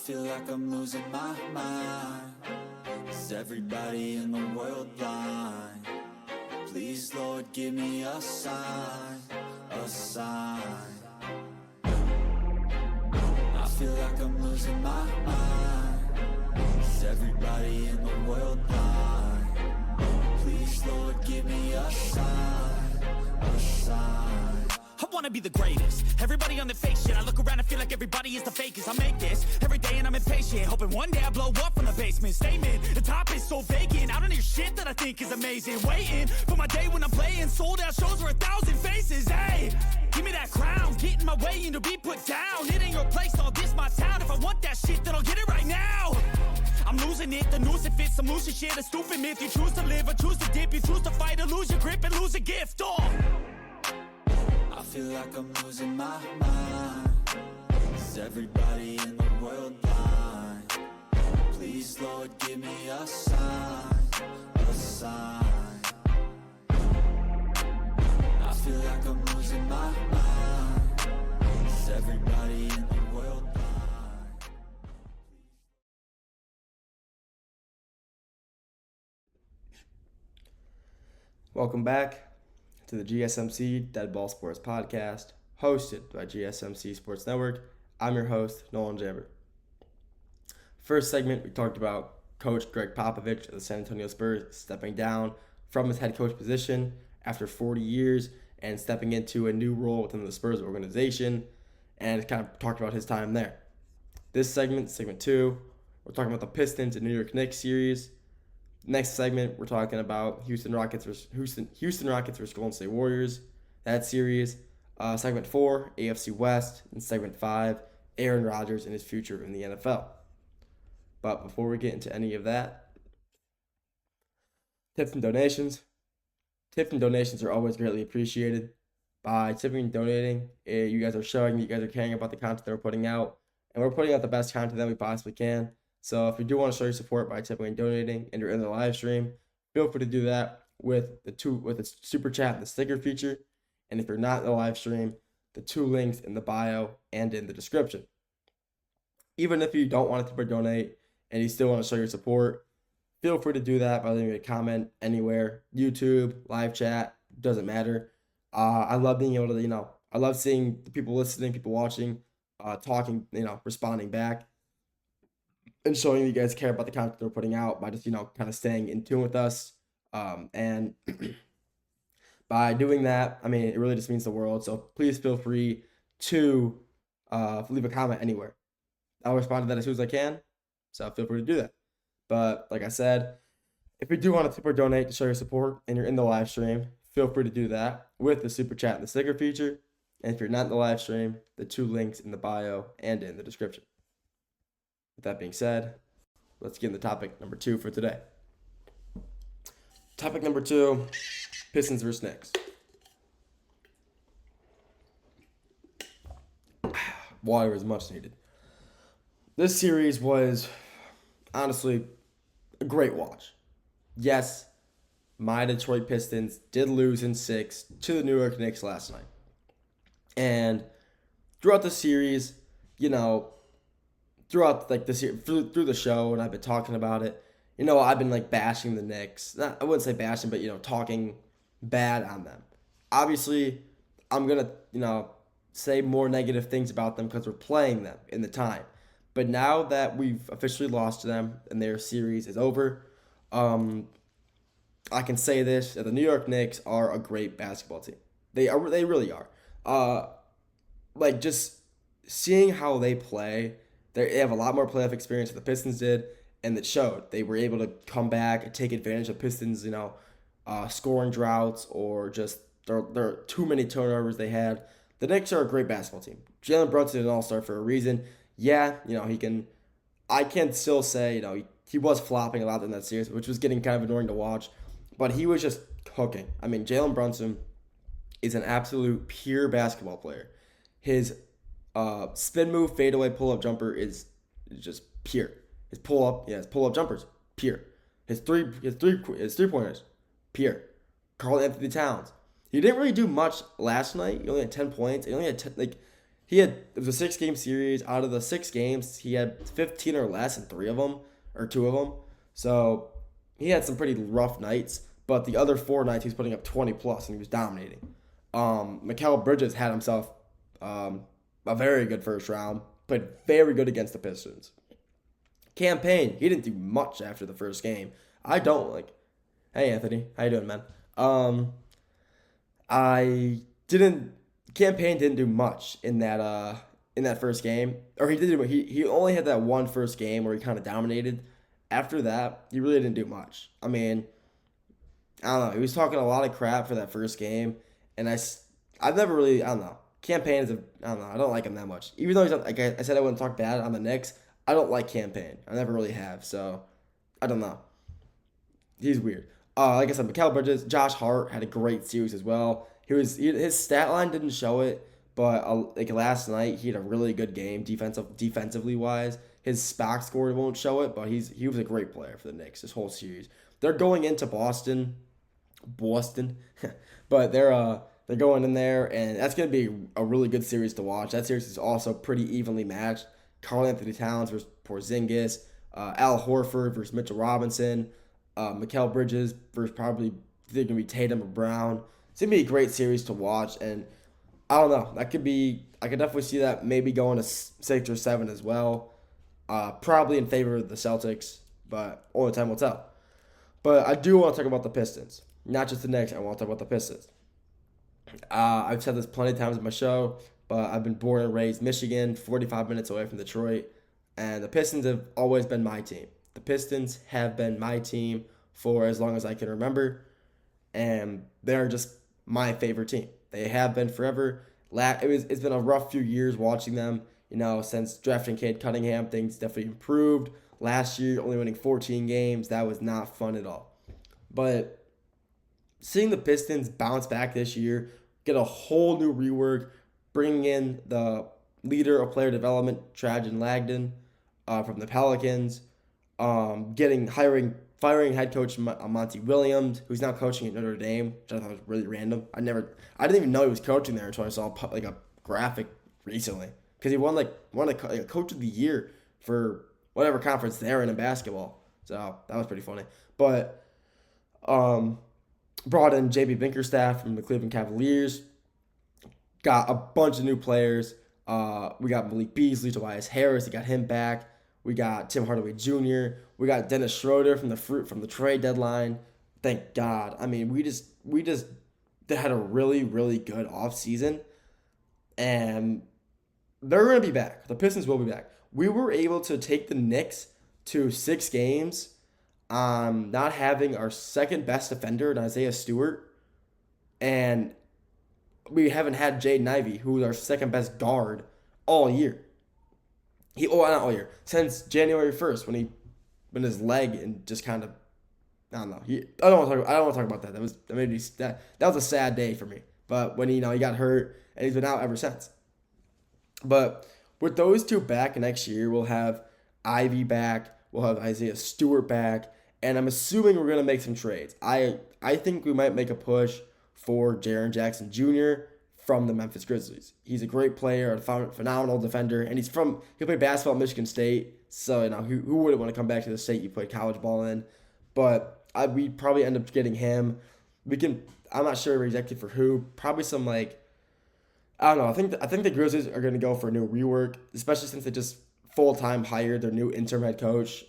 feel like I'm losing my mind. Is everybody in the world blind? Please, Lord, give me a sign, a sign. I feel like I'm losing my mind. Is everybody in the world blind? Please, Lord, give me a sign, a sign. I wanna be the greatest. Everybody on the fake shit. I look around and feel like everybody is the fakest. I make this every day and I'm impatient, hoping one day I blow up from the basement. Statement, the top is so vacant. I don't hear shit that I think is amazing. Waiting for my day when I'm playing sold out shows for 1,000 faces. Hey, give me that crown, get in my way and to be put down. It ain't your place, all this my town. If I want that shit, then I'll get it right now. I'm losing it, the noose it fits. I'm losing shit, a stupid myth. You choose to live or choose to dip. You choose to fight or lose your grip and lose a gift. I feel like I'm losing my mind. Is everybody in the world blind? Please, Lord, give me a sign, a sign. I feel like I'm losing my mind. Is everybody in the world blind? Welcome back to the GSMC Dead Ball Sports Podcast, hosted by GSMC Sports Network. I'm your host, Nolan Jamber. First segment, we talked about Coach Greg Popovich of the San Antonio Spurs stepping down from his head coach position after 40 years and stepping into a new role within the Spurs organization, and kind of talked about his time there. This segment, segment 2, we're talking about the Pistons and New York Knicks series. Next segment, we're talking about Houston Rockets versus Golden State Warriors, that series. Segment 4, AFC West, and segment 5, Aaron Rodgers and his future in the NFL. But before we get into any of that, tips and donations. Tips and donations are always greatly appreciated. By tipping and donating, you guys are showing that you guys are caring about the content that we're putting out, and we're putting out the best content that we possibly can. So if you do want to show your support by tipping and donating and you're in the live stream, feel free to do that with the super chat and the sticker feature. And if you're not in the live stream, the 2 links in the bio and in the description. Even if you don't want to tip or donate and you still want to show your support, feel free to do that by leaving a comment anywhere. YouTube, live chat, doesn't matter. I love being able to, I love seeing the people listening, people watching, talking, responding back, and showing you guys care about the content we're putting out by just, kind of staying in tune with us. And by doing that, it really just means the world. So please feel free to leave a comment anywhere. I'll respond to that as soon as I can. So feel free to do that. But like I said, if you do want to tip or donate to show your support and you're in the live stream, feel free to do that with the super chat and the sticker feature. And if you're not in the live stream, the 2 links in the bio and in the description. With that being said, let's get into topic number 2 for today. Topic number 2, Pistons versus Knicks. Water is much needed. This series was, honestly, a great watch. Yes, my Detroit Pistons did lose in 6 to the New York Knicks last night. And throughout the series, throughout through the show, and I've been talking about it, I've been bashing the Knicks. I wouldn't say bashing, but talking bad on them. Obviously, I'm gonna say more negative things about them because we're playing them in the time. But now that we've officially lost to them and their series is over, I can say this: that the New York Knicks are a great basketball team. They really are. Just seeing how they play. They have a lot more playoff experience than the Pistons did, and it showed. They were able to come back and take advantage of Pistons, scoring droughts or just there are too many turnovers they had. The Knicks are a great basketball team. Jalen Brunson is an all-star for a reason. Yeah, he can. I can still say, he was flopping a lot in that series, which was getting kind of annoying to watch, but he was just cooking. Jalen Brunson is an absolute pure basketball player. His spin move, fadeaway, pull-up jumper is just pure. His pull-up jumpers, pure. His three-pointers, pure. Karl Anthony Towns. He didn't really do much last night. He only had 10 points. He only had it was a 6-game series. Out of the 6 games, he had 15 or less in 3 of them, or 2 of them. So he had some pretty rough nights, but the other 4 nights he was putting up 20 plus and he was dominating. Mikal Bridges had himself a very good first round, played very good against the Pistons. Cam Payne, he didn't do much after the first game. I don't like. Hey Anthony, how you doing, man? Cam Payne didn't do much in that first game, or he did. He only had that one first game where he kind of dominated. After that, he really didn't do much. I mean, I don't know. He was talking a lot of crap for that first game, and I've never really, I don't know. Cam Payne I don't know. I don't like him that much. Even though he's not, like I said, I wouldn't talk bad on the Knicks. I don't like Cam Payne. I never really have. So I don't know. He's weird. Like I said, Mikal Bridges, Josh Hart had a great series as well. His stat line didn't show it, but like last night he had a really good game defensively wise. His box score won't show it, but he was a great player for the Knicks this whole series. They're going into Boston, but they're going in there, and that's gonna be a really good series to watch. That series is also pretty evenly matched. Karl Anthony Towns versus Porzingis, Al Horford versus Mitchell Robinson, Mikal Bridges versus probably they're gonna be Tatum or Brown. It's gonna be a great series to watch, and I don't know. I could definitely see that maybe going to 6 or 7 as well. Probably in favor of the Celtics, but only time will tell. But I do want to talk about the Pistons, not just the Knicks. I want to talk about the Pistons. I've said this plenty of times in my show, but I've been born and raised Michigan, 45 minutes away from Detroit, and the Pistons have always been my team. The Pistons have been my team for as long as I can remember, and they're just my favorite team. They have been forever. It's been a rough few years watching them. Since drafting Cade Cunningham, things definitely improved. Last year, only winning 14 games, that was not fun at all. But seeing the Pistons bounce back this year, get a whole new rework, bringing in the leader of player development, Trajan Langdon, from the Pelicans, firing head coach Monty Williams, who's now coaching at Notre Dame, which I thought was really random. I didn't even know he was coaching there until I saw like a graphic recently, because he won a coach of the year for whatever conference they're in basketball. So that was pretty funny. But brought in JB Bickerstaff from the Cleveland Cavaliers. Got a bunch of new players. We got Malik Beasley, Tobias Harris. They got him back. We got Tim Hardaway Jr. We got Dennis Schroeder from the trade deadline. Thank God. I mean, we just had a really, really good offseason. And they're going to be back. The Pistons will be back. We were able to take the Knicks to 6 games not having our second best defender in Isaiah Stewart. And we haven't had Jaden Ivey, who is our second best guard all year. Not all year. Since January 1st when his leg and just kind of, I don't know. I don't want to talk about that. That was a sad day for me. But when he got hurt and he's been out ever since. But with those two back next year, we'll have Ivey back, we'll have Isaiah Stewart back, and I'm assuming we're gonna make some trades. I think we might make a push for Jaren Jackson Jr. from the Memphis Grizzlies. He's a great player, a phenomenal defender, and he played basketball at Michigan State, so who wouldn't want to come back to the state you played college ball in? But we probably end up getting him. I'm not sure exactly for who. Probably some I don't know. I think the Grizzlies are going to go for a new rework, especially since they just full-time hired their new interim head coach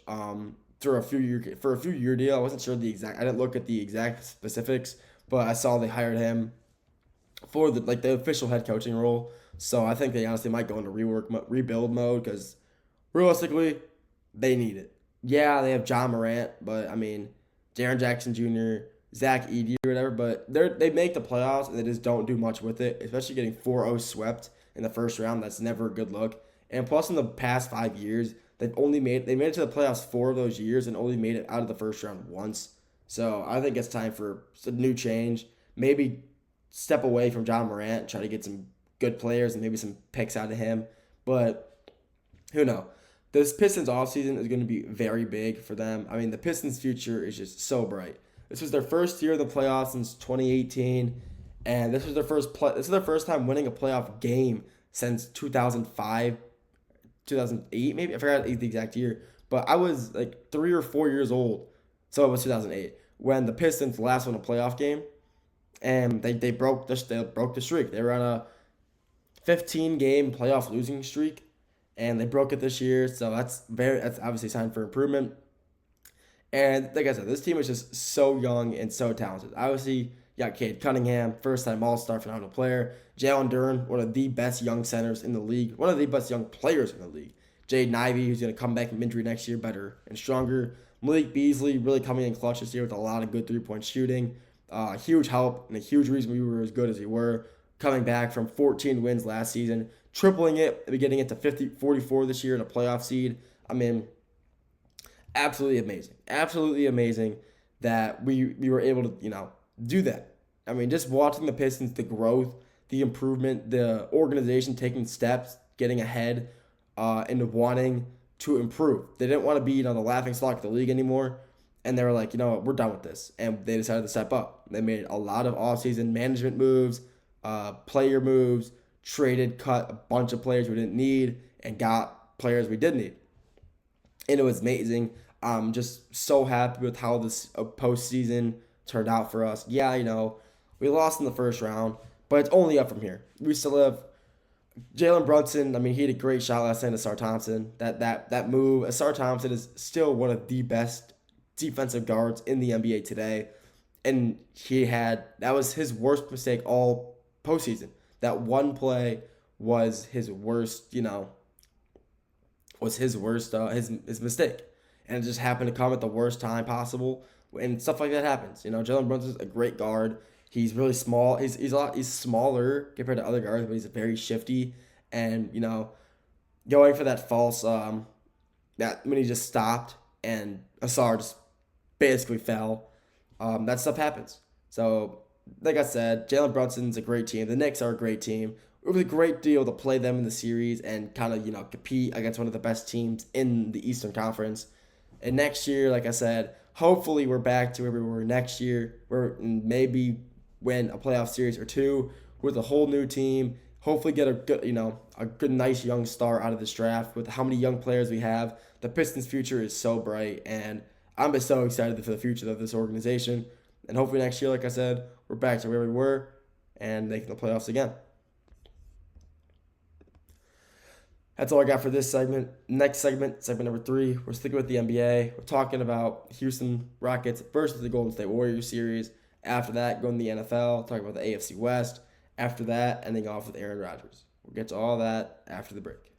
for a few year deal. I wasn't sure I didn't look at the exact specifics, but I saw they hired him for the official head coaching role. So I think they honestly might go into rebuild mode, because realistically, they need it. Yeah, they have John Morant, but I mean, Jaren Jackson Jr., Zach Edey or whatever, but they make the playoffs and they just don't do much with it, especially getting 4-0 swept in the first round. That's never a good look. And plus, in the past 5 years, they made it to the playoffs 4 of those years and only made it out of the first round once. So I think it's time for a new change. Maybe step away from John Morant, try to get some good players and maybe some picks out of him. But who knows? This Pistons offseason is going to be very big for them. I mean, the Pistons' future is just so bright. This was their first year in the playoffs since 2018, and this is their first time winning a playoff game since 2005, 2008 maybe. I forgot the exact year, but I was like 3 or 4 years old. So it was 2008 when the Pistons last won a playoff game, and they broke the streak. They were on a 15-game playoff losing streak, and they broke it this year. So that's obviously a sign for improvement. And like I said, this team is just so young and so talented. Obviously, you got Cade Cunningham, first-time All-Star, phenomenal player. Jalen, one of the best young centers in the league, one of the best young players in the league. Jaden, Ivey, who's going to come back from injury next year better and stronger. Malik Beasley really coming in clutch this year with a lot of good three-point shooting. Huge help and a huge reason we were as good as we were. Coming back from 14 wins last season, tripling it, and getting it to 44 this year in a playoff seed. I mean, absolutely amazing. Absolutely amazing that we were able to, do that. I mean, just watching the Pistons, the growth, the improvement, the organization taking steps, getting ahead, and wanting to improve. They didn't want to be the laughing stock of the league anymore. And they were like, we're done with this. And they decided to step up. They made a lot of offseason management moves, player moves, cut a bunch of players we didn't need, and got players we did need. And it was amazing. I'm just so happy with how this postseason turned out for us. Yeah, we lost in the first round, but it's only up from here. We still have Jalen Brunson. I mean, he had a great shot last night to Asar Thompson. That move, Asar Thompson is still one of the best defensive guards in the NBA today. And that was his worst mistake all postseason. That one play was his worst, his mistake. And it just happened to come at the worst time possible. And stuff like that happens. Jalen Brunson's a great guard. He's really small. He's smaller compared to other guards, but he's very shifty. And, going for that false, that when he just stopped and Asar just basically fell, that stuff happens. So, like I said, Jalen Brunson's a great team. The Knicks are a great team. It was a great deal to play them in the series and kind of, compete against one of the best teams in the Eastern Conference. And next year, like I said, hopefully we're back to where we were next year, where maybe win a playoff series or two with a whole new team. Hopefully get a good, nice young star out of this draft with how many young players we have. The Pistons' future is so bright, and I'm just so excited for the future of this organization. And hopefully next year, like I said, we're back to where we were and making the playoffs again. That's all I got for this segment. Next segment number 3, we're sticking with the NBA. We're talking about Houston Rockets versus the Golden State Warriors series. After that, going to the NFL, talking about the AFC West. After that, ending off with Aaron Rodgers. We'll get to all that after the break.